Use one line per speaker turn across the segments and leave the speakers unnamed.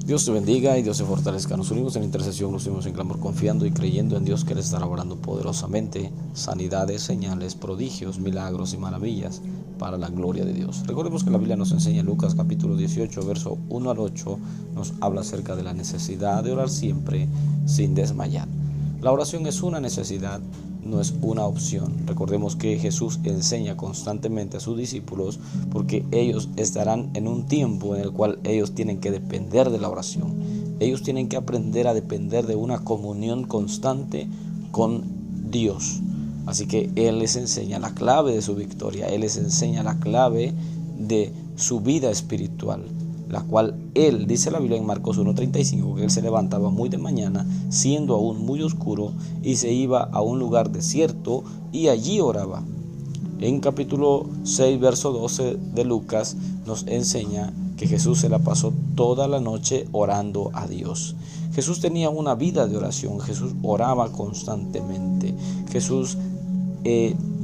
Dios te bendiga y Dios te fortalezca. Nos unimos en intercesión, nos unimos en clamor, confiando y creyendo en Dios que Él estará obrando poderosamente sanidades, señales, prodigios, milagros y maravillas para la gloria de Dios. Recordemos que la Biblia nos enseña en Lucas capítulo 18, verso 1 al 8, nos habla acerca de la necesidad de orar siempre sin desmayar. La oración es una necesidad, no es una opción. Recordemos que Jesús enseña constantemente a sus discípulos porque ellos estarán en un tiempo en el cual ellos tienen que depender de la oración. Ellos tienen que aprender a depender de una comunión constante con Dios. Así que Él les enseña la clave de su victoria, Él les enseña la clave de su vida espiritual, la cual Él, dice la Biblia en Marcos 1:35, que Él se levantaba muy de mañana, siendo aún muy oscuro, y se iba a un lugar desierto y allí oraba. En capítulo 6, verso 12 de Lucas, nos enseña que Jesús se la pasó toda la noche orando a Dios. Jesús tenía una vida de oración, Jesús oraba constantemente, Jesús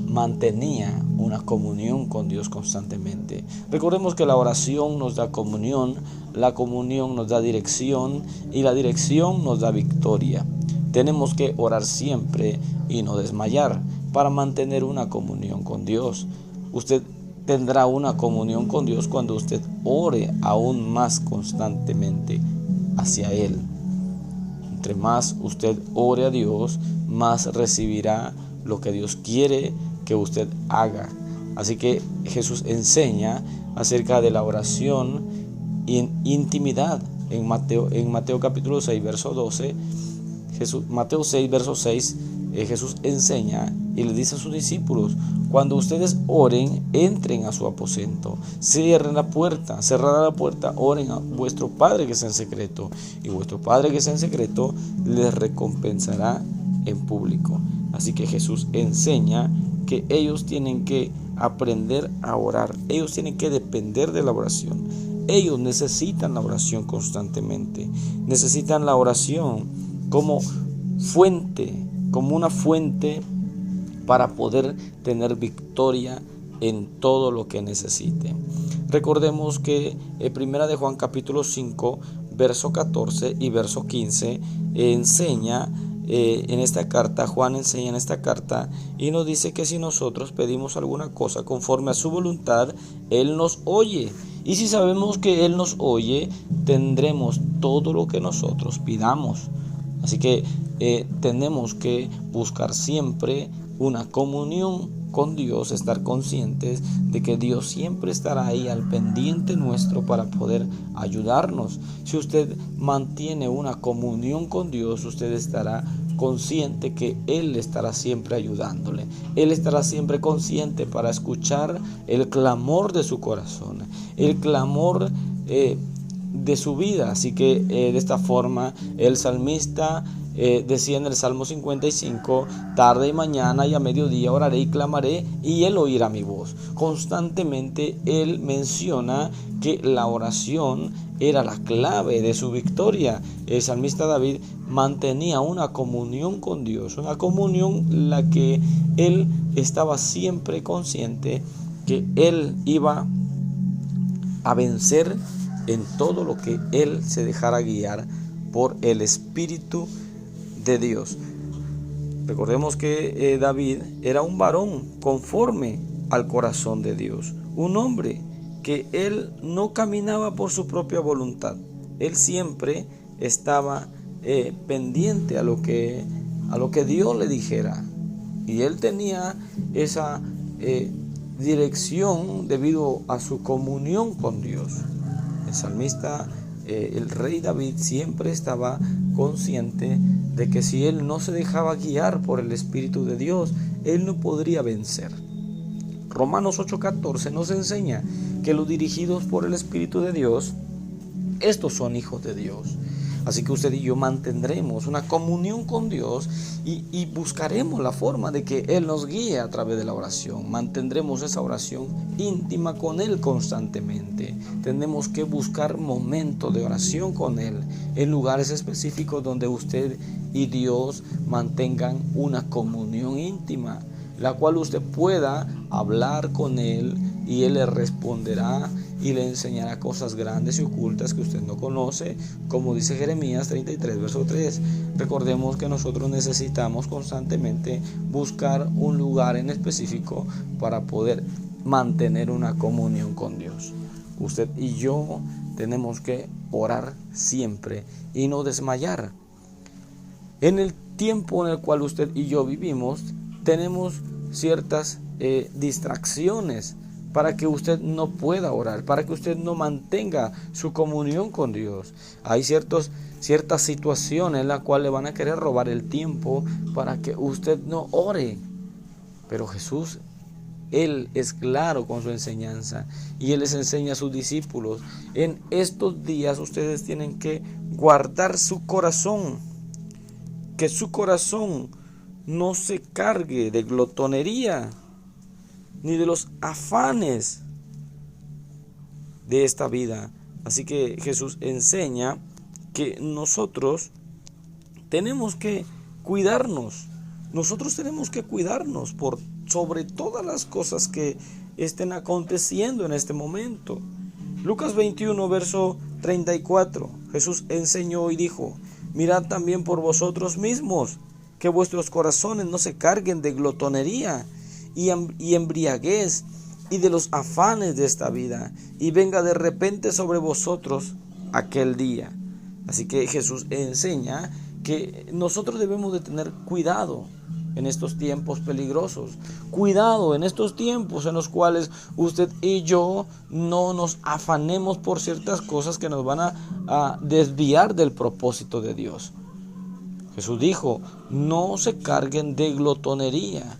mantenía una comunión con Dios constantemente. Recordemos que la oración nos da comunión, la comunión nos da dirección y la dirección nos da victoria. Tenemos que orar siempre y no desmayar para mantener una comunión con Dios. Usted tendrá una comunión con Dios cuando usted ore aún más constantemente hacia Él. Entre más usted ore a Dios, más recibirá lo que Dios quiere que usted haga. Así que Jesús enseña acerca de la oración en intimidad. En Mateo capítulo 6, verso 12, Mateo 6, verso 6, Jesús enseña y le dice a sus discípulos: cuando ustedes oren, entren a su aposento, cierren la puerta, cerrada la puerta, oren a vuestro Padre que está en secreto, y vuestro Padre que está en secreto les recompensará en público. Así que Jesús enseña que ellos tienen que aprender a orar, ellos tienen que depender de la oración, ellos necesitan la oración constantemente, necesitan la oración como fuente, como una fuente para poder tener victoria en todo lo que necesite. Recordemos que Primera de Juan capítulo 5, verso 14 y verso 15 enseña en esta carta, Juan enseña en esta carta y nos dice que si nosotros pedimos alguna cosa conforme a su voluntad, Él nos oye. Y si sabemos que Él nos oye, tendremos todo lo que nosotros pidamos. Así que tenemos que buscar siempre una comunión con Dios, estar conscientes de que Dios siempre estará ahí al pendiente nuestro para poder ayudarnos. Si usted mantiene una comunión con Dios, usted estará consciente que Él estará siempre ayudándole. Él estará siempre consciente para escuchar el clamor de su corazón, el clamor de su vida. Así que de esta forma el salmista decía en el Salmo 55: tarde y mañana y a mediodía oraré y clamaré y Él oirá mi voz. Constantemente él menciona que la oración era la clave de su victoria. El salmista David mantenía una comunión con Dios, una comunión la que él estaba siempre consciente que él iba a vencer en todo lo que él se dejara guiar por el Espíritu de Dios. Recordemos que David era un varón conforme al corazón de Dios, un hombre que él no caminaba por su propia voluntad, él siempre estaba pendiente a lo que Dios le dijera, y él tenía esa dirección debido a su comunión con Dios. El salmista, el rey David, siempre estaba consciente de que si él no se dejaba guiar por el Espíritu de Dios, él no podría vencer. Romanos 8:14 nos enseña que los dirigidos por el Espíritu de Dios, estos son hijos de Dios. Así que usted y yo mantendremos una comunión con Dios y buscaremos la forma de que Él nos guíe a través de la oración. Mantendremos esa oración íntima con Él constantemente. Tenemos que buscar momentos de oración con Él, en lugares específicos donde usted y Dios mantengan una comunión íntima, la cual usted pueda hablar con Él y Él le responderá y le enseñará cosas grandes y ocultas que usted no conoce, como dice Jeremías 33, verso 3. Recordemos que nosotros necesitamos constantemente buscar un lugar en específico para poder mantener una comunión con Dios. Usted y yo tenemos que orar siempre y no desmayar. En el tiempo en el cual usted y yo vivimos, tenemos ciertas distracciones para que usted no pueda orar, para que usted no mantenga su comunión con Dios. Hay ciertas situaciones en las cuales le van a querer robar el tiempo para que usted no ore. Pero Jesús, Él es claro con su enseñanza y Él les enseña a sus discípulos: en estos días ustedes tienen que guardar su corazón, que su corazón no se cargue de glotonería ni de los afanes de esta vida. Así que Jesús enseña que nosotros tenemos que cuidarnos. Nosotros tenemos que cuidarnos sobre todas las cosas que estén aconteciendo en este momento. Lucas 21, verso 34. Jesús enseñó y dijo: mirad también por vosotros mismos, que vuestros corazones no se carguen de glotonería y embriaguez y de los afanes de esta vida, y venga de repente sobre vosotros aquel día. Así que Jesús enseña que nosotros debemos de tener cuidado en estos tiempos peligrosos, cuidado en estos tiempos en los cuales usted y yo no nos afanemos por ciertas cosas que nos van a desviar del propósito de Dios. Jesús dijo: no se carguen de glotonería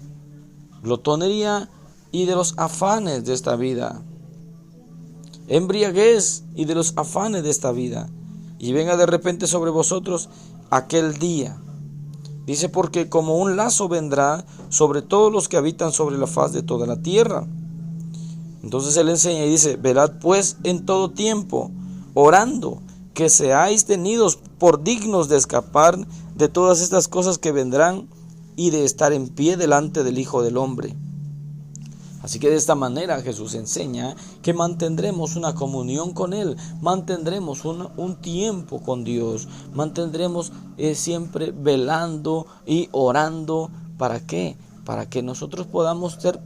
y de los afanes de esta vida, embriaguez y de los afanes de esta vida, y venga de repente sobre vosotros aquel día. Dice: porque como un lazo vendrá sobre todos los que habitan sobre la faz de toda la tierra. Entonces Él enseña y dice: velad pues en todo tiempo, orando, que seáis tenidos por dignos de escapar de todas estas cosas que vendrán y de estar en pie delante del Hijo del Hombre. Así que de esta manera Jesús enseña que mantendremos una comunión con Él, mantendremos un tiempo con Dios, mantendremos siempre velando y orando. ¿Para qué? Para que nosotros podamos ser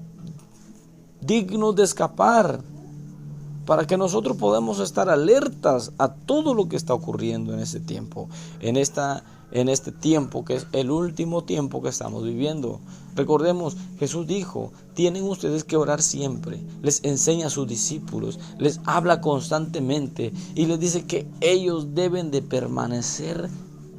dignos de escapar, para que nosotros podamos estar alertas a todo lo que está ocurriendo en este tiempo, en este tiempo que es el último tiempo que estamos viviendo. Recordemos, Jesús dijo: tienen ustedes que orar siempre. Les enseña a sus discípulos, les habla constantemente y les dice que ellos deben de permanecer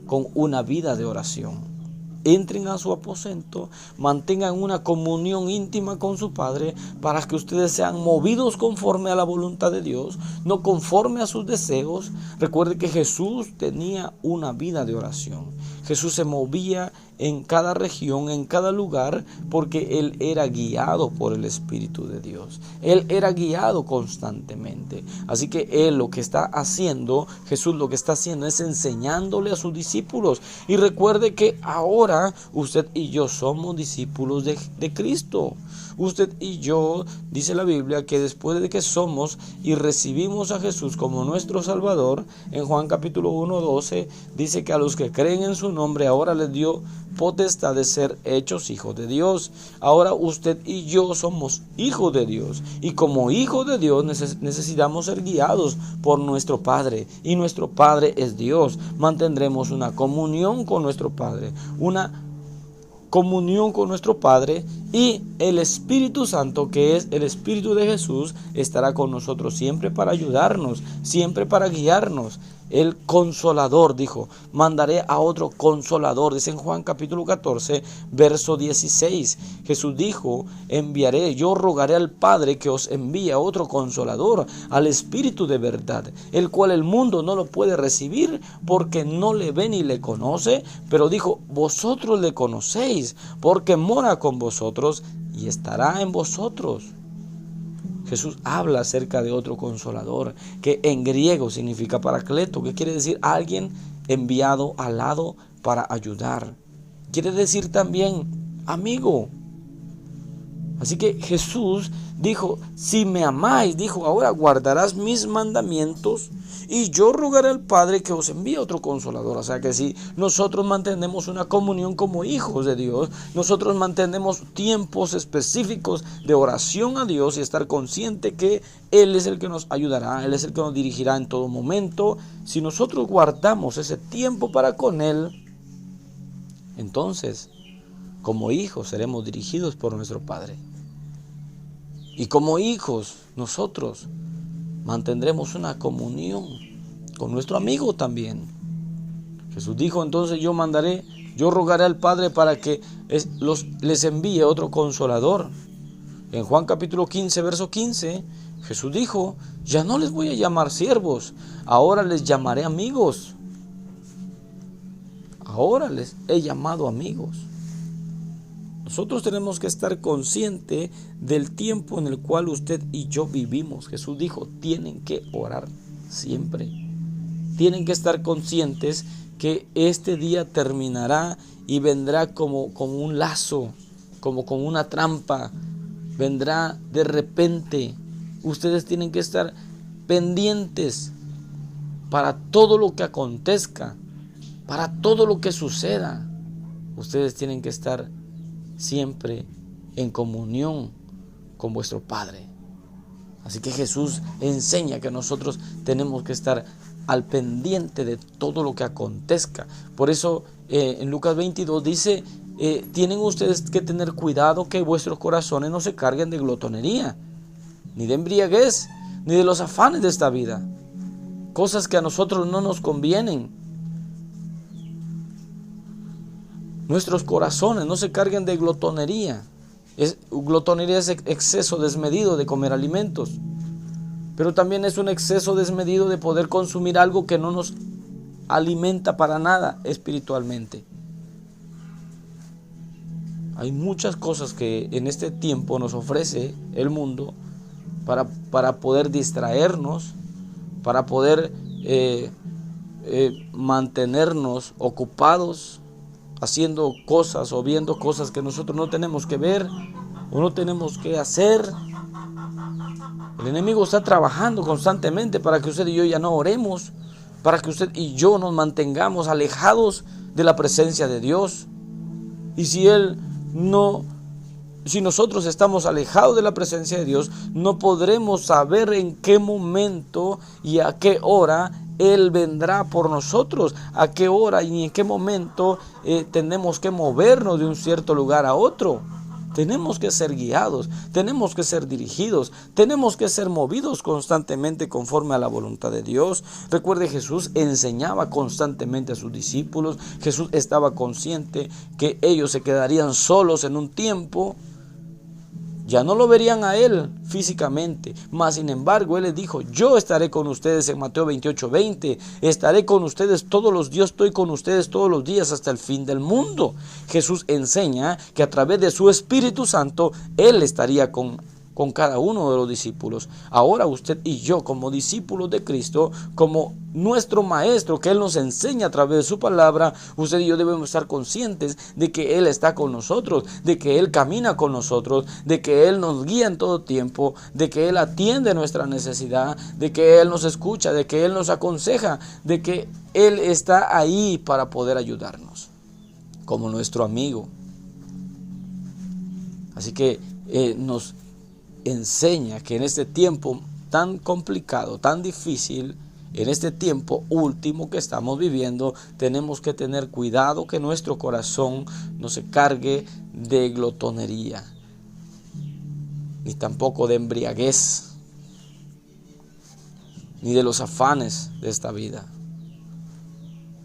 con una vida de oración. Entren a su aposento, mantengan una comunión íntima con su Padre, para que ustedes sean movidos conforme a la voluntad de Dios, no conforme a sus deseos. Recuerde que Jesús tenía una vida de oración. Jesús se movía en cada región, en cada lugar, porque Él era guiado por el Espíritu de Dios. Él era guiado constantemente. Así que Él lo que está haciendo, Jesús lo que está haciendo es enseñándole a sus discípulos. Y recuerde que ahora usted y yo somos discípulos de Cristo. Usted y yo, dice la Biblia, que después de que somos y recibimos a Jesús como nuestro Salvador, en Juan capítulo 1:12, dice que a los que creen en su nombre ahora les dio potestad de ser hechos hijos de Dios. Ahora usted y yo somos hijos de Dios, y como hijos de Dios necesitamos ser guiados por nuestro Padre, y nuestro Padre es Dios. Mantendremos una comunión con nuestro Padre, y el Espíritu Santo, que es el Espíritu de Jesús, estará con nosotros siempre para ayudarnos, siempre para guiarnos. El Consolador, dijo: mandaré a otro Consolador, dice en Juan capítulo 14, verso 16. Jesús dijo: yo rogaré al Padre que os envíe a otro Consolador, al Espíritu de verdad, el cual el mundo no lo puede recibir porque no le ve ni le conoce, pero dijo: vosotros le conocéis, porque mora con vosotros y estará en vosotros. Jesús habla acerca de otro Consolador, que en griego significa Paracleto, que quiere decir alguien enviado al lado para ayudar. Quiere decir también amigo. Así que Jesús dijo, si me amáis, dijo, ahora guardarás mis mandamientos y yo rogaré al Padre que os envíe otro consolador. O sea que si nosotros mantenemos una comunión como hijos de Dios, nosotros mantenemos tiempos específicos de oración a Dios y estar consciente que Él es el que nos ayudará, Él es el que nos dirigirá en todo momento. Si nosotros guardamos ese tiempo para con Él, entonces como hijos seremos dirigidos por nuestro Padre. Y como hijos nosotros mantendremos una comunión con nuestro amigo también. Jesús dijo, entonces yo rogaré al Padre para que les envíe otro consolador. En Juan capítulo 15, verso 15, Jesús dijo, ya no les voy a llamar siervos, ahora les llamaré amigos. Ahora les he llamado amigos. Nosotros tenemos que estar conscientes del tiempo en el cual usted y yo vivimos. Jesús dijo, tienen que orar siempre. Tienen que estar conscientes que este día terminará y vendrá como un lazo, como una trampa. Vendrá de repente. Ustedes tienen que estar pendientes para todo lo que acontezca, para todo lo que suceda. Ustedes tienen que estar siempre en comunión con vuestro Padre. Así que Jesús enseña que nosotros tenemos que estar al pendiente de todo lo que acontezca. Por eso en Lucas 22 dice, tienen ustedes que tener cuidado que vuestros corazones no se carguen de glotonería, ni de embriaguez, ni de los afanes de esta vida, cosas que a nosotros no nos convienen. Nuestros corazones no se carguen de glotonería. Glotonería es exceso desmedido de comer alimentos, pero también es un exceso desmedido de poder consumir algo que no nos alimenta para nada espiritualmente. Hay muchas cosas que en este tiempo nos ofrece el mundo para poder distraernos, para poder mantenernos ocupados haciendo cosas o viendo cosas que nosotros no tenemos que ver o no tenemos que hacer. El enemigo está trabajando constantemente para que usted y yo ya no oremos, para que usted y yo nos mantengamos alejados de la presencia de Dios. Y si nosotros estamos alejados de la presencia de Dios, no podremos saber en qué momento y a qué hora Él vendrá por nosotros, a qué hora y en qué momento tenemos que movernos de un cierto lugar a otro. Tenemos que ser guiados, tenemos que ser dirigidos, tenemos que ser movidos constantemente conforme a la voluntad de Dios. Recuerde, Jesús enseñaba constantemente a sus discípulos. Jesús estaba consciente que ellos se quedarían solos en un tiempo. Ya no lo verían a Él físicamente, mas sin embargo Él les dijo, yo estaré con ustedes en Mateo 28:20, estaré con ustedes todos los días, estoy con ustedes todos los días hasta el fin del mundo. Jesús enseña que a través de su Espíritu Santo Él estaría con cada uno de los discípulos. Ahora usted y yo, como discípulos de Cristo, como nuestro Maestro, que Él nos enseña a través de su palabra, usted y yo debemos estar conscientes de que Él está con nosotros, de que Él camina con nosotros, de que Él nos guía en todo tiempo, de que Él atiende nuestra necesidad, de que Él nos escucha, de que Él nos aconseja, de que Él está ahí para poder ayudarnos, como nuestro amigo. Así que nos enseña que en este tiempo tan complicado, tan difícil, en este tiempo último que estamos viviendo, tenemos que tener cuidado que nuestro corazón no se cargue de glotonería, ni tampoco de embriaguez, ni de los afanes de esta vida.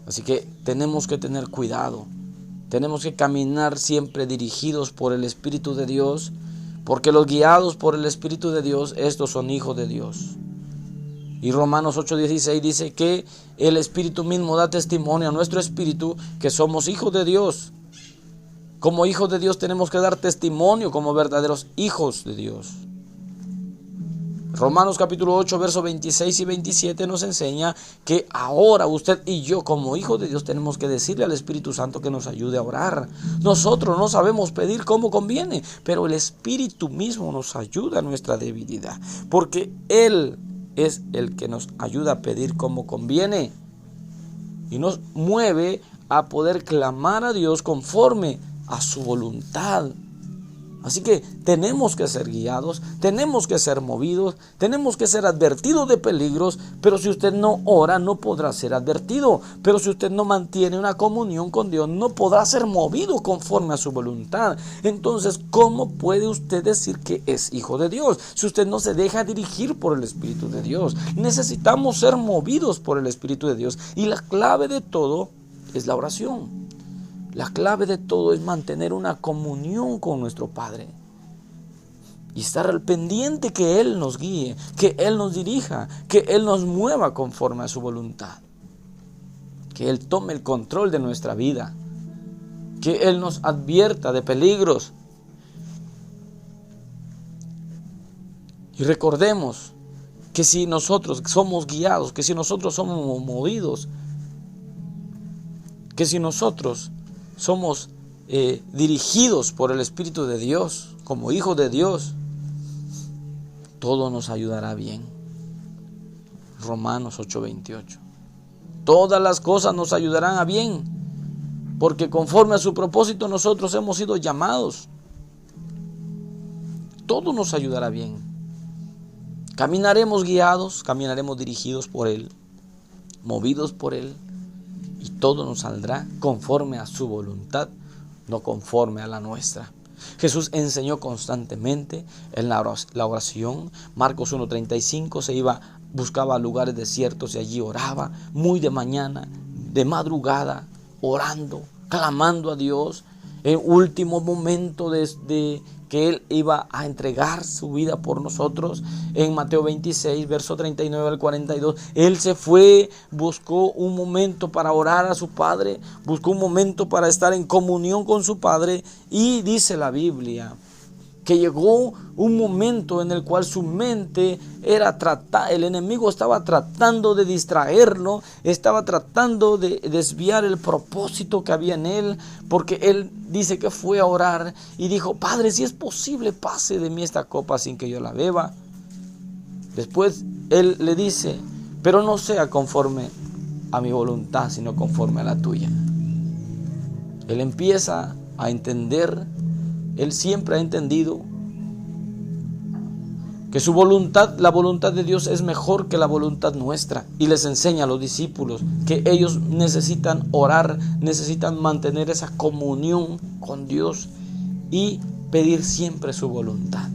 Así que tenemos que tener cuidado, tenemos que caminar siempre dirigidos por el Espíritu de Dios, porque los guiados por el Espíritu de Dios, estos son hijos de Dios. Y Romanos 8:16 dice que el Espíritu mismo da testimonio a nuestro espíritu que somos hijos de Dios. Como hijos de Dios tenemos que dar testimonio como verdaderos hijos de Dios. Romanos capítulo 8, versos 26 y 27 nos enseña que ahora usted y yo como hijos de Dios tenemos que decirle al Espíritu Santo que nos ayude a orar. Nosotros no sabemos pedir como conviene, pero el Espíritu mismo nos ayuda a nuestra debilidad, porque Él es el que nos ayuda a pedir como conviene y nos mueve a poder clamar a Dios conforme a su voluntad. Así que tenemos que ser guiados, tenemos que ser movidos, tenemos que ser advertidos de peligros, pero si usted no ora no podrá ser advertido, pero si usted no mantiene una comunión con Dios no podrá ser movido conforme a su voluntad. Entonces, ¿cómo puede usted decir que es hijo de Dios si usted no se deja dirigir por el Espíritu de Dios? Necesitamos ser movidos por el Espíritu de Dios y la clave de todo es la oración. La clave de todo es mantener una comunión con nuestro Padre y estar al pendiente que Él nos guíe, que Él nos dirija, que Él nos mueva conforme a su voluntad, que Él tome el control de nuestra vida, que Él nos advierta de peligros. Y recordemos que si nosotros somos guiados, que si nosotros somos movidos, que si nosotros somos dirigidos por el Espíritu de Dios, como hijos de Dios, todo nos ayudará bien. Romanos 8:28. Todas las cosas nos ayudarán a bien, porque conforme a su propósito nosotros hemos sido llamados. Todo nos ayudará bien. Caminaremos guiados, caminaremos dirigidos por Él, movidos por Él. Y todo nos saldrá conforme a su voluntad, no conforme a la nuestra. Jesús enseñó constantemente en la oración. Marcos 1:35 buscaba lugares desiertos y allí oraba, muy de mañana, de madrugada, orando, clamando a Dios. En último momento desde que Él iba a entregar su vida por nosotros, en Mateo 26, verso 39 al 42, Él se fue, buscó un momento para orar a su Padre, buscó un momento para estar en comunión con su Padre, y dice la Biblia que llegó un momento en el cual su mente era el enemigo estaba tratando de distraerlo, estaba tratando de desviar el propósito que había en él, porque él dice que fue a orar y dijo: Padre, si es posible, pase de mí esta copa sin que yo la beba. Después él le dice: pero no sea conforme a mi voluntad, sino conforme a la tuya. Él empieza a entender. Él siempre ha entendido que su voluntad, la voluntad de Dios es mejor que la voluntad nuestra, y les enseña a los discípulos que ellos necesitan orar, necesitan mantener esa comunión con Dios y pedir siempre su voluntad.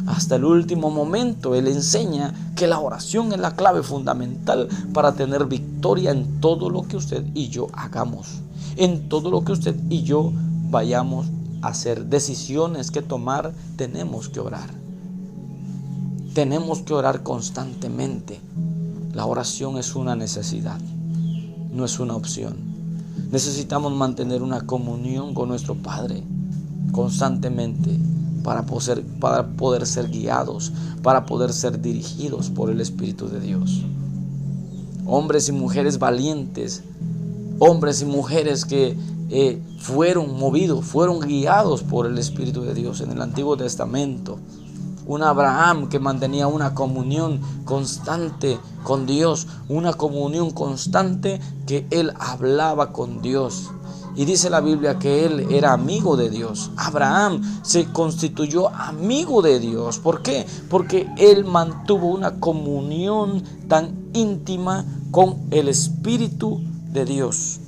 Hasta el último momento Él enseña que la oración es la clave fundamental para tener victoria en todo lo que usted y yo hagamos, en todo lo que usted y yo vayamos hacer, decisiones que tomar. Tenemos que orar. Tenemos que orar constantemente. La oración es una necesidad, no es una opción. Necesitamos mantener una comunión con nuestro Padre constantemente para poder ser guiados, para poder ser dirigidos por el Espíritu de Dios. Hombres y mujeres valientes, hombres y mujeres que fueron movidos, fueron guiados por el Espíritu de Dios en el Antiguo Testamento. Un Abraham que mantenía una comunión constante con Dios, una comunión constante que él hablaba con Dios. Y dice la Biblia que él era amigo de Dios. Abraham se constituyó amigo de Dios. ¿Por qué? Porque él mantuvo una comunión tan íntima con el Espíritu de Dios.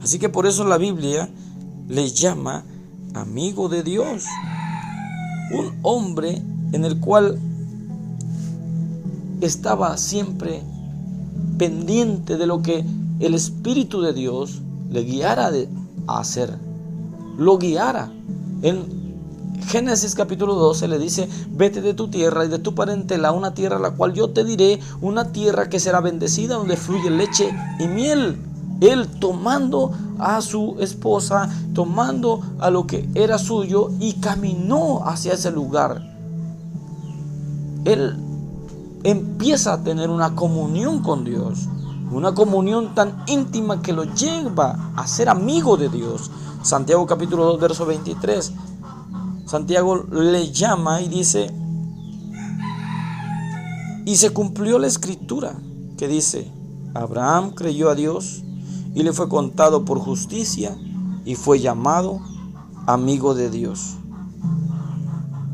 Así que por eso la Biblia le llama amigo de Dios. Un hombre en el cual estaba siempre pendiente de lo que el Espíritu de Dios le guiara a hacer, lo guiara. En Génesis capítulo 12 le dice: vete de tu tierra y de tu parentela a una tierra a la cual yo te diré, una tierra que será bendecida, donde fluye leche y miel. Él tomando a su esposa, tomando a lo que era suyo, y caminó hacia ese lugar. él empieza a tener una comunión con Dios, una comunión tan íntima que lo lleva a ser amigo de Dios. Santiago capítulo 2, verso 23. Santiago le llama y dice: y se cumplió la escritura que dice: Abraham creyó a Dios y le fue contado por justicia y fue llamado amigo de Dios.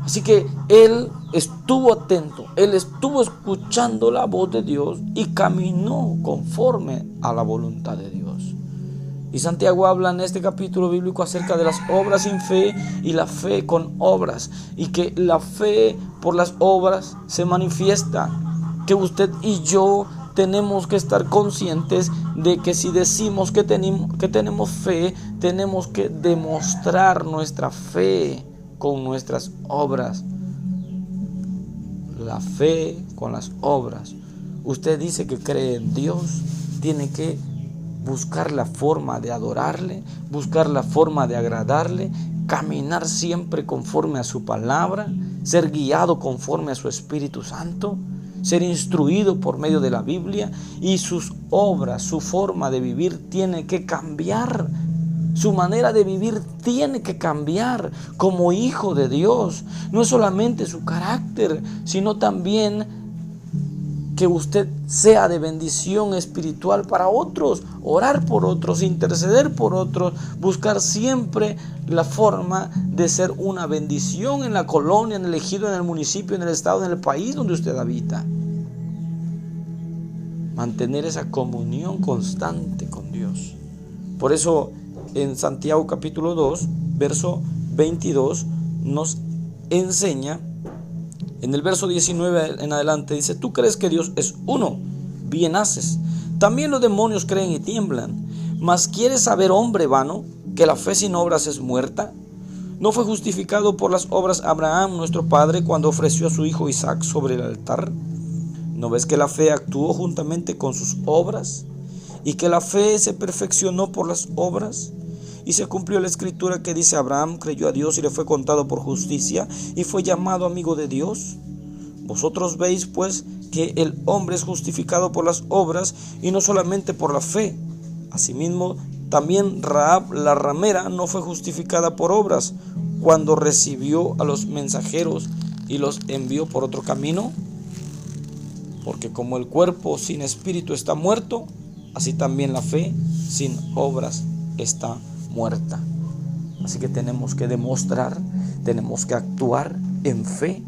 Así que él estuvo atento, él estuvo escuchando la voz de Dios y caminó conforme a la voluntad de Dios. Y Santiago habla en este capítulo bíblico acerca de las obras sin fe y la fe con obras, y que la fe por las obras se manifiesta, que usted y yo tenemos que estar conscientes de que si decimos que tenemos fe, tenemos que demostrar nuestra fe con nuestras obras. La fe con las obras. Usted dice que cree en Dios, tiene que buscar la forma de adorarle, buscar la forma de agradarle, caminar siempre conforme a su palabra, ser guiado conforme a su Espíritu Santo, ser instruido por medio de la Biblia, y sus obras, su forma de vivir tiene que cambiar. Su manera de vivir tiene que cambiar como hijo de Dios. No es solamente su carácter, sino también que usted sea de bendición espiritual para otros, orar por otros, interceder por otros, buscar siempre la forma de ser una bendición en la colonia, en el ejido, en el municipio, en el estado, en el país donde usted habita. Mantener esa comunión constante con Dios. Por eso en Santiago capítulo 2, verso 22 nos enseña, en el verso 19 en adelante dice: tú crees que Dios es uno, bien haces. También los demonios creen y tiemblan. Mas ¿quieres saber, hombre vano, que la fe sin obras es muerta? ¿No fue justificado por las obras Abraham, nuestro padre, cuando ofreció a su hijo Isaac sobre el altar? ¿No ves que la fe actuó juntamente con sus obras? Y que la fe se perfeccionó por las obras. Y se cumplió la escritura que dice: Abraham creyó a Dios y le fue contado por justicia y fue llamado amigo de Dios. Vosotros veis pues que el hombre es justificado por las obras y no solamente por la fe. Asimismo, también Rahab la ramera no fue justificada por obras cuando recibió a los mensajeros y los envió por otro camino. Porque como el cuerpo sin espíritu está muerto, así también la fe sin obras está muerta. Así que tenemos que demostrar, tenemos que actuar en fe,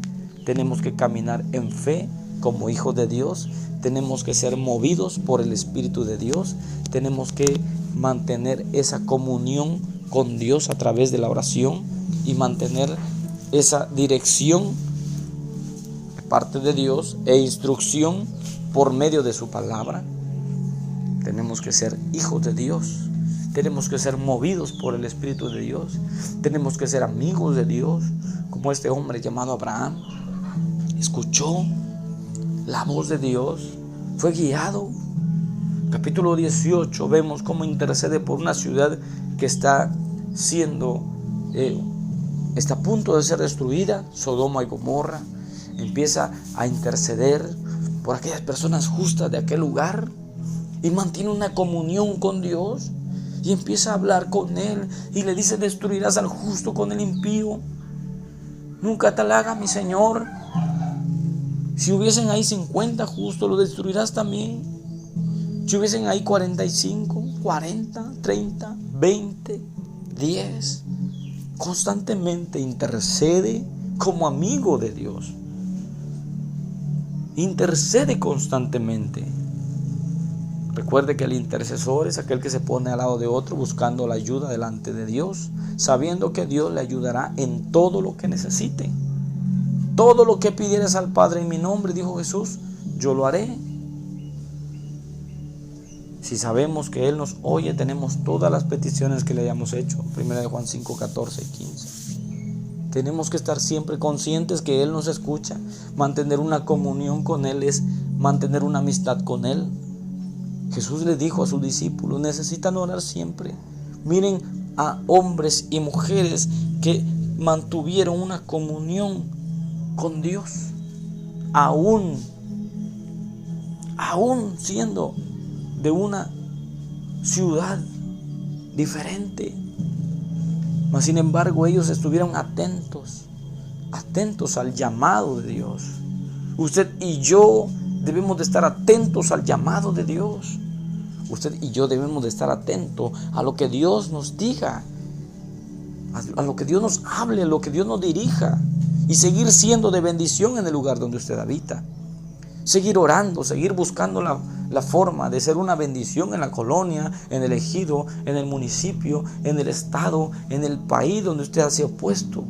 tenemos que caminar en fe como hijos de Dios, tenemos que ser movidos por el Espíritu de Dios, tenemos que mantener esa comunión con Dios a través de la oración y mantener esa dirección de parte de Dios e instrucción por medio de su palabra. Tenemos que ser hijos de Dios. Tenemos que ser movidos por el Espíritu de Dios. Tenemos que ser amigos de Dios, como este hombre llamado Abraham. Escuchó la voz de Dios, fue guiado. Capítulo 18 vemos cómo intercede por una ciudad que está a punto de ser destruida, Sodoma y Gomorra. Empieza a interceder por aquellas personas justas de aquel lugar y mantiene una comunión con Dios. Y empieza a hablar con él y le dice: destruirás al justo con el impío. Nunca tal haga, mi Señor. Si hubiesen ahí 50 justos, lo destruirás también. Si hubiesen ahí 45, 40, 30, 20, 10. Constantemente intercede como amigo de Dios. Intercede constantemente. Recuerde que el intercesor es aquel que se pone al lado de otro buscando la ayuda delante de Dios, sabiendo que Dios le ayudará en todo lo que necesite. Todo lo que pidieres al Padre en mi nombre, dijo Jesús, yo lo haré. Si sabemos que Él nos oye, tenemos todas las peticiones que le hayamos hecho. 1 Juan 5, 14 y 15. Tenemos que estar siempre conscientes que Él nos escucha. Mantener una comunión con Él es mantener una amistad con Él. Jesús le dijo a sus discípulos: necesitan orar siempre. Miren a hombres y mujeres que mantuvieron una comunión con Dios. aún siendo de una ciudad diferente. Mas sin embargo ellos estuvieron atentos al llamado de Dios. Usted y yo debemos de estar atentos al llamado de Dios. Usted y yo debemos de estar atentos a lo que Dios nos diga, a lo que Dios nos hable, a lo que Dios nos dirija, y seguir siendo de bendición en el lugar donde usted habita. Seguir orando, seguir buscando la forma de ser una bendición en la colonia, en el ejido, en el municipio, en el estado, en el país donde usted ha sido puesto.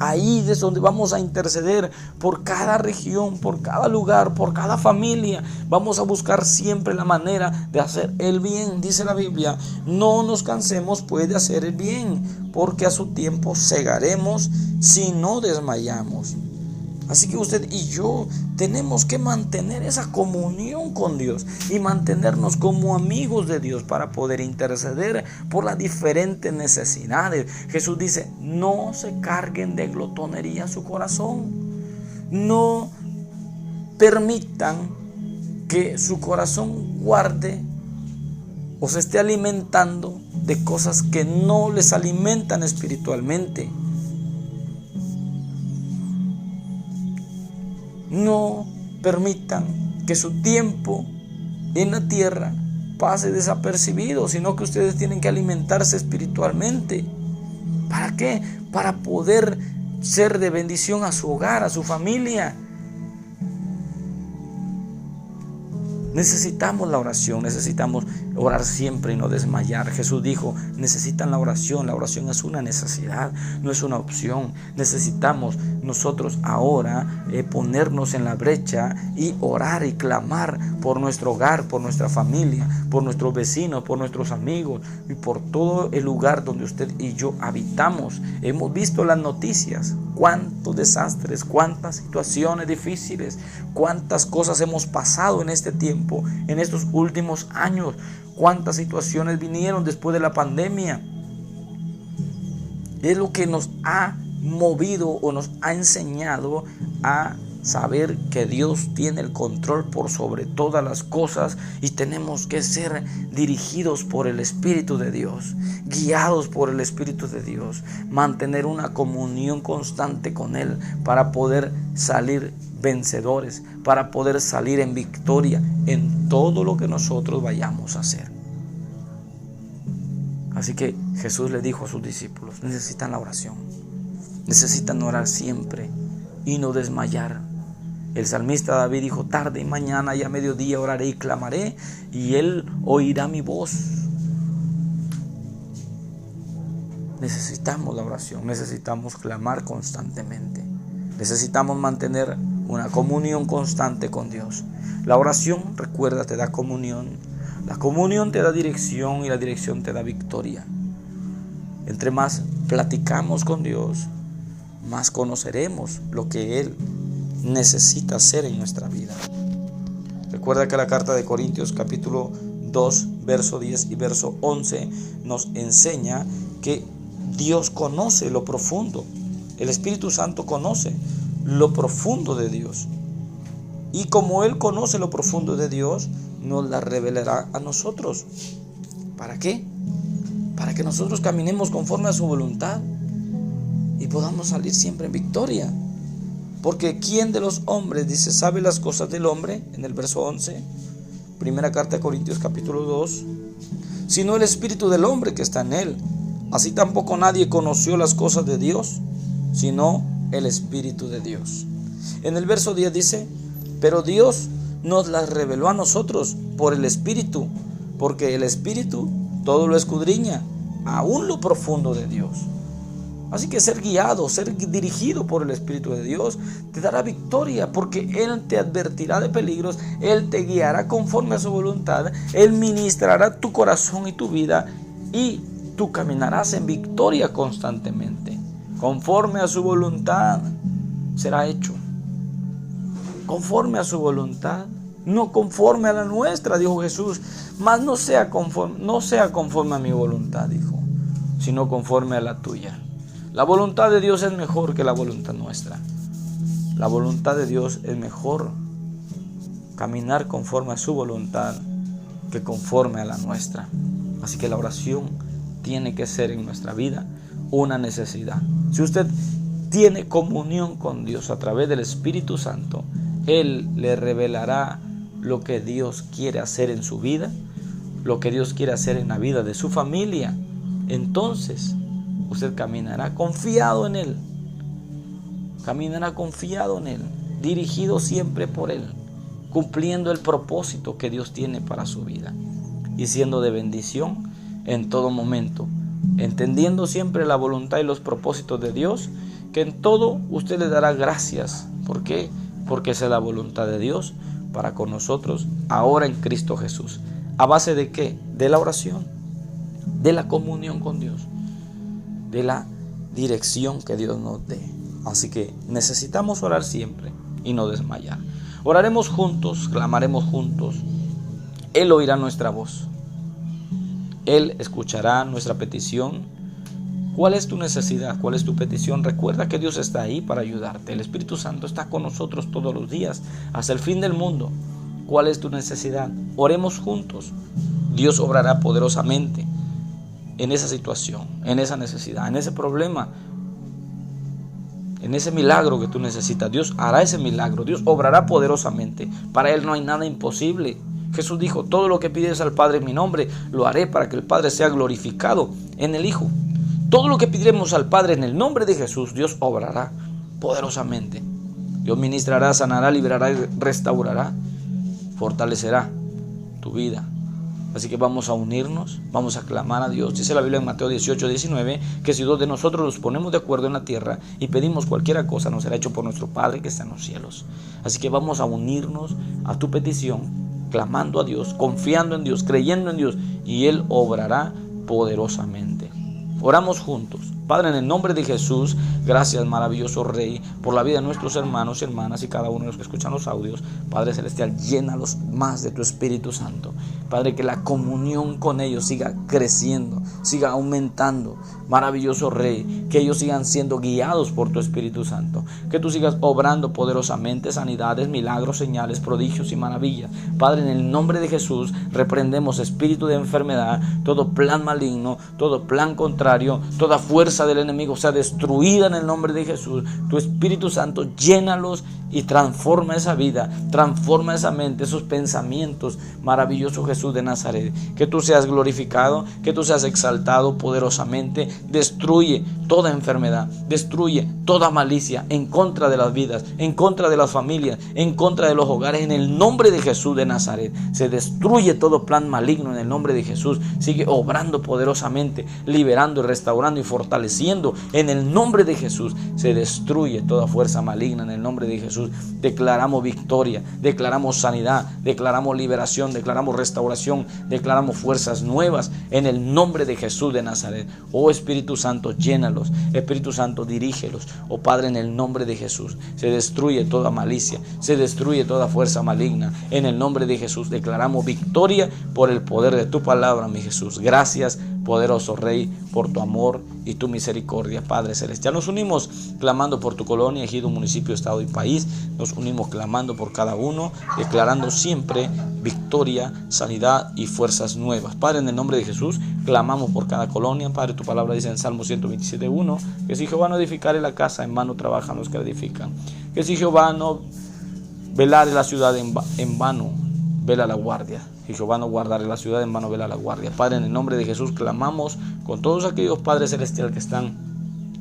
Ahí es donde vamos a interceder por cada región, por cada lugar, por cada familia. Vamos a buscar siempre la manera de hacer el bien. Dice la Biblia, no nos cansemos pues de hacer el bien, porque a su tiempo segaremos si no desmayamos. Así que usted y yo tenemos que mantener esa comunión con Dios y mantenernos como amigos de Dios para poder interceder por las diferentes necesidades. Jesús dice, no se carguen de glotonería su corazón. No permitan que su corazón guarde o se esté alimentando de cosas que no les alimentan espiritualmente. No permitan que su tiempo en la tierra pase desapercibido, sino que ustedes tienen que alimentarse espiritualmente. ¿Para qué? Para poder ser de bendición a su hogar, a su familia. Necesitamos la oración, necesitamos orar siempre y no desmayar. Jesús dijo, necesitan la oración es una necesidad, no es una opción. Necesitamos nosotros ahora ponernos en la brecha y orar y clamar por nuestro hogar, por nuestra familia, por nuestros vecinos, por nuestros amigos y por todo el lugar donde usted y yo habitamos. Hemos visto las noticias, cuántos desastres, cuántas situaciones difíciles, cuántas cosas hemos pasado en este tiempo, en estos últimos años, cuántas situaciones vinieron después de la pandemia. Es lo que nos ha movido o nos ha enseñado a saber que Dios tiene el control por sobre todas las cosas y tenemos que ser dirigidos por el Espíritu de Dios, guiados por el Espíritu de Dios, mantener una comunión constante con Él para poder salir vencedores, para poder salir en victoria en todo lo que nosotros vayamos a hacer. Así que Jesús le dijo a sus discípulos, necesitan la oración, necesitan orar siempre y no desmayar. El salmista David dijo, tarde y mañana y a mediodía oraré y clamaré, y Él oirá mi voz. Necesitamos la oración, necesitamos clamar constantemente, necesitamos mantener una comunión constante con Dios. La oración, recuerda, te da comunión, la comunión te da dirección y la dirección te da victoria. Entre más platicamos con Dios, más conoceremos lo que Él necesita hacer en nuestra vida. Recuerda que la carta de Corintios capítulo 2 verso 10 y verso 11 nos enseña que Dios conoce lo profundo. El Espíritu Santo conoce lo profundo de Dios, y como Él conoce lo profundo de Dios, nos la revelará a nosotros. ¿Para qué? Para que nosotros caminemos conforme a su voluntad y podamos salir siempre en victoria. Porque ¿quién de los hombres, dice, sabe las cosas del hombre? En el verso 11, primera carta de Corintios capítulo 2, sino el espíritu del hombre que está en él. Así tampoco nadie conoció las cosas de Dios, sino el Espíritu de Dios. En el verso 10 dice, pero Dios nos las reveló a nosotros por el Espíritu, porque el Espíritu todo lo escudriña, aún lo profundo de Dios. Así que ser guiado, ser dirigido por el Espíritu de Dios te dará victoria, porque Él te advertirá de peligros, Él te guiará conforme a su voluntad, Él ministrará tu corazón y tu vida, y tú caminarás en victoria constantemente. Conforme a su voluntad será hecho. Conforme a su voluntad, no conforme a la nuestra, dijo Jesús. Mas no sea conforme a mi voluntad, dijo, sino conforme a la tuya. La voluntad de Dios es mejor que la voluntad nuestra. La voluntad de Dios es mejor caminar conforme a su voluntad que conforme a la nuestra. Así que la oración tiene que ser en nuestra vida una necesidad. Si usted tiene comunión con Dios a través del Espíritu Santo, Él le revelará lo que Dios quiere hacer en su vida, lo que Dios quiere hacer en la vida de su familia. Entonces usted caminará confiado en Él, dirigido siempre por Él, cumpliendo el propósito que Dios tiene para su vida y siendo de bendición en todo momento, entendiendo siempre la voluntad y los propósitos de Dios, que en todo usted le dará gracias. ¿Por qué? Porque esa es la voluntad de Dios para con nosotros ahora en Cristo Jesús. ¿A base de qué? De la oración, de la comunión con Dios, de la dirección que Dios nos dé. Así que necesitamos orar siempre y no desmayar. Oraremos juntos, clamaremos juntos. Él oirá nuestra voz. Él escuchará nuestra petición. ¿Cuál es tu necesidad? ¿Cuál es tu petición? Recuerda que Dios está ahí para ayudarte. El Espíritu Santo está con nosotros todos los días, hasta el fin del mundo. ¿Cuál es tu necesidad? Oremos juntos. Dios obrará poderosamente en esa situación, en esa necesidad, en ese problema, en ese milagro que tú necesitas. Dios hará ese milagro. Dios obrará poderosamente. Para Él no hay nada imposible. Jesús dijo: todo lo que pides al Padre en mi nombre, lo haré para que el Padre sea glorificado en el Hijo. Todo lo que pediremos al Padre en el nombre de Jesús, Dios obrará poderosamente. Dios ministrará, sanará, liberará, restaurará, fortalecerá tu vida. Así que vamos a unirnos, vamos a clamar a Dios. Dice la Biblia en Mateo 18:19 que si dos de nosotros nos ponemos de acuerdo en la tierra y pedimos cualquier cosa, nos será hecho por nuestro Padre que está en los cielos. Así que vamos a unirnos a tu petición, clamando a Dios, confiando en Dios, creyendo en Dios, y Él obrará poderosamente. Oramos juntos. Padre, en el nombre de Jesús, gracias, maravilloso Rey, por la vida de nuestros hermanos y hermanas y cada uno de los que escuchan los audios. Padre Celestial, llénalos más de tu Espíritu Santo. Padre, que la comunión con ellos siga creciendo, siga aumentando. Maravilloso Rey, que ellos sigan siendo guiados por tu Espíritu Santo. Que tú sigas obrando poderosamente sanidades, milagros, señales, prodigios y maravillas. Padre, en el nombre de Jesús, reprendemos espíritu de enfermedad, todo plan maligno, todo plan contrario, toda fuerza del enemigo sea destruida en el nombre de Jesús. Tu Espíritu Santo, llénalos y transforma esa vida, transforma esa mente, esos pensamientos. Maravilloso Jesús de Nazaret, que tú seas glorificado, que tú seas exaltado poderosamente. Destruye toda enfermedad, destruye toda malicia en contra de las vidas, en contra de las familias, en contra de los hogares, en el nombre de Jesús de Nazaret. Se destruye todo plan maligno en el nombre de Jesús. Sigue obrando poderosamente, liberando y restaurando y fortaleciendo en el nombre de Jesús. Se destruye toda fuerza maligna en el nombre de Jesús. Declaramos victoria, declaramos sanidad, declaramos liberación, declaramos restauración, declaramos fuerzas nuevas en el nombre de Jesús de Nazaret. Oh Espíritu Santo, llénalos. Espíritu Santo, dirígelos. Oh Padre, en el nombre de Jesús, se destruye toda malicia, se destruye toda fuerza maligna. En el nombre de Jesús declaramos victoria por el poder de tu palabra, mi Jesús. Gracias, poderoso Rey, por tu amor y tu misericordia, Padre Celestial. Nos unimos clamando por tu colonia, ejido, municipio, estado y país. Nos unimos clamando por cada uno, declarando siempre victoria, sanidad y fuerzas nuevas. Padre, en el nombre de Jesús, clamamos por cada colonia. Padre, tu palabra dice en Salmo 127:1 que si Jehová no edificare la casa, en vano trabajan los que la edifican. Que si Jehová no velare la ciudad, en vano vela la guardia. Si Jehová no guardare la ciudad, en vano vela la guardia. Padre, en el nombre de Jesús clamamos con todos aquellos, Padre Celestial, que están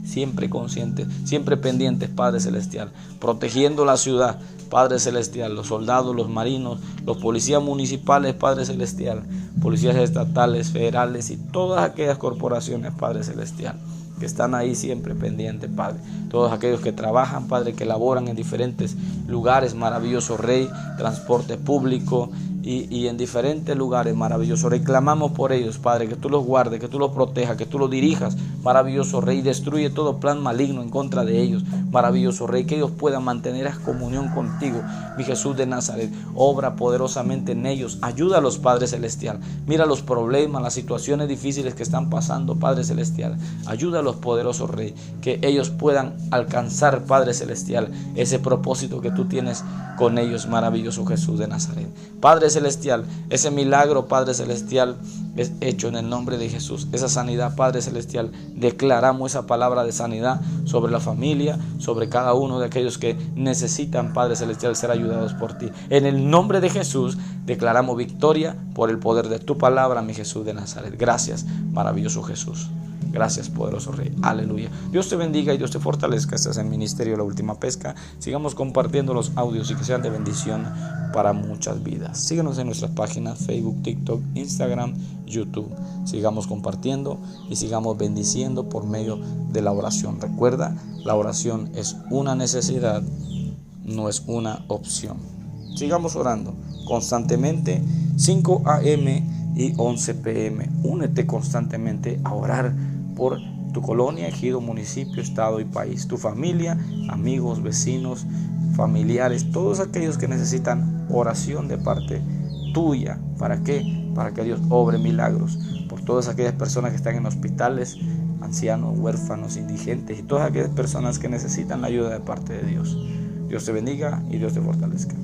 siempre conscientes, siempre pendientes, Padre Celestial, protegiendo la ciudad, Padre Celestial, los soldados, los marinos, los policías municipales, Padre Celestial, policías estatales, federales y todas aquellas corporaciones, Padre Celestial, que están ahí siempre pendientes, Padre. Todos aquellos que trabajan, Padre, que laboran en diferentes lugares, maravilloso Rey, transporte público y en diferentes lugares, maravilloso Rey. Clamamos por ellos, Padre, que tú los guardes, que tú los protejas, que tú los dirijas, maravilloso Rey. Destruye todo plan maligno en contra de ellos, maravilloso Rey, que ellos puedan mantener esa comunión contigo, mi Jesús de Nazaret. Obra poderosamente en ellos, ayúdalos, Padre Celestial. Mira los problemas, las situaciones difíciles que están pasando, Padre Celestial. Ayúdalos, poderoso Rey, que ellos puedan alcanzar, Padre Celestial, ese propósito que tú tienes con ellos, maravilloso Jesús de Nazaret. Padre Celestial, ese milagro, Padre Celestial, es hecho en el nombre de Jesús. Esa sanidad, Padre Celestial, declaramos esa palabra de sanidad sobre la familia, sobre cada uno de aquellos que necesitan, Padre Celestial, ser ayudados por ti. En el nombre de Jesús declaramos victoria por el poder de tu palabra, mi Jesús de Nazaret. Gracias, maravilloso Jesús. Gracias, poderoso Rey. Aleluya. Dios te bendiga y Dios te fortalezca. Este es el ministerio de La Última Pesca. Sigamos compartiendo los audios y que sean de bendición para muchas vidas. Síguenos en nuestras páginas Facebook, TikTok, Instagram, YouTube. Sigamos compartiendo y sigamos bendiciendo por medio de la oración. Recuerda, la oración es una necesidad, no es una opción. Sigamos orando constantemente, 5 a.m. y 11 p.m. Únete constantemente a orar por tu colonia, ejido, municipio, estado y país, tu familia, amigos, vecinos, familiares, todos aquellos que necesitan oración de parte tuya. ¿Para qué? Para que Dios obre milagros por todas aquellas personas que están en hospitales, ancianos, huérfanos, indigentes y todas aquellas personas que necesitan la ayuda de parte de Dios. Dios te bendiga y Dios te fortalezca.